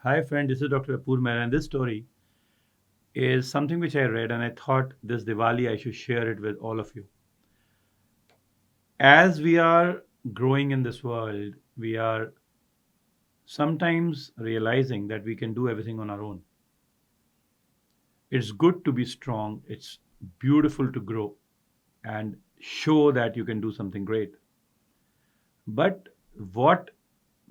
Hi, friend. This is Dr. Apurv Mehra, and this story is something which I read, and I thought this Diwali I should share it with all of you. As we are growing in this world, we are sometimes realizing that we can do everything on our own. It's good to be strong, it's beautiful to grow and show that you can do something great. But what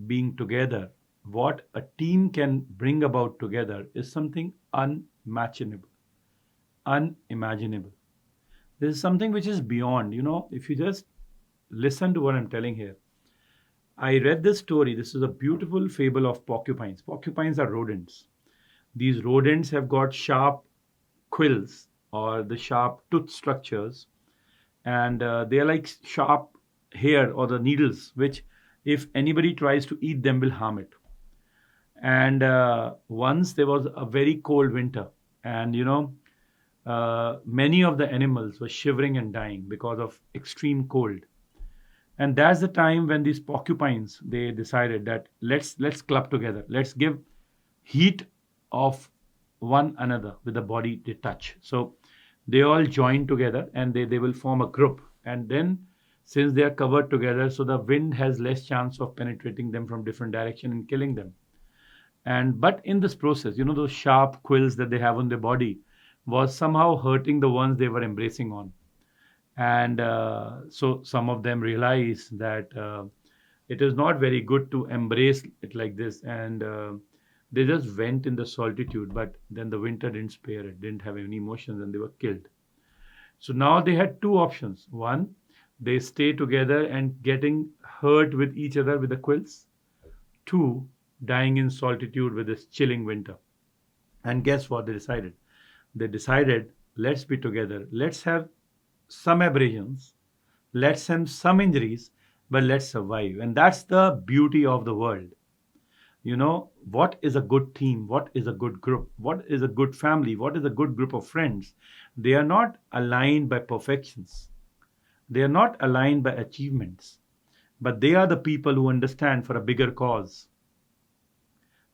being together, what a team can bring about together is something unimaginable. Unimaginable. This is something which is beyond, if you just listen to what I'm telling here. I read this story. This is a beautiful fable of porcupines. Porcupines are rodents. These rodents have got sharp quills or the sharp tooth structures, and they are like sharp hair or the needles, which, if anybody tries to eat them, will harm it. And once there was a very cold winter, and many of the animals were shivering and dying because of extreme cold. And that's the time when these porcupines, they decided that let's club together, let's give heat of one another with the body they touch. So they all join together and they will form a group. And then, since they are covered together, so the wind has less chance of penetrating them from different direction and killing them. And but in this process, those sharp quills that they have on their body was somehow hurting the ones they were embracing on. And so some of them realized that it is not very good to embrace it like this. And they just went in the solitude, but then the winter didn't spare it, didn't have any emotions, and they were killed. So now they had two options. One, they stay together and getting hurt with each other with the quills. Two, dying in solitude with this chilling winter. And guess what they decided? They decided, let's be together, let's have some abrasions, let's have some injuries, but let's survive. And that's the beauty of the world. What is a good team? What is a good group? What is a good family? What is a good group of friends? They are not aligned by perfections, they are not aligned by achievements, but they are the people who understand for a bigger cause.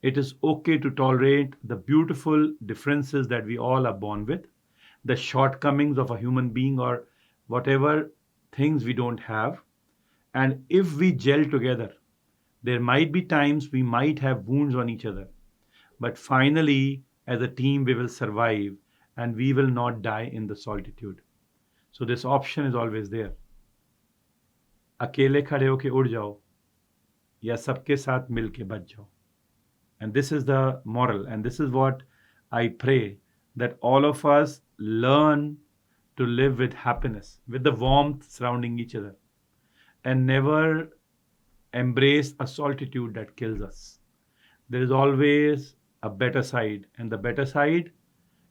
It is okay to tolerate the beautiful differences that we all are born with, the shortcomings of a human being, or whatever things we don't have. And if we gel together, there might be times we might have wounds on each other. But finally, as a team, we will survive and we will not die in the solitude. So this option is always there. अकेले खड़े होके उड़ जाओ या सबके साथ मिल के बच जाओ. And this is the moral. And this is what I pray, that all of us learn to live with happiness, with the warmth surrounding each other, and never embrace a solitude that kills us. There is always a better side, and the better side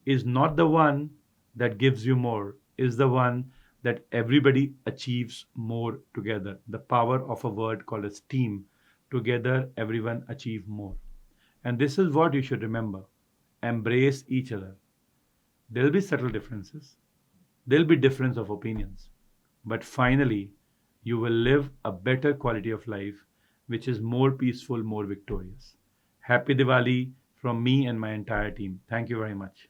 is not the one that gives you more, is the one that everybody achieves more together. The power of a word called as team. Together, everyone achieve more. And this is what you should remember. Embrace each other. There'll be subtle differences. There'll be difference of opinions. But finally, you will live a better quality of life, which is more peaceful, more victorious. Happy Diwali from me and my entire team. Thank you very much.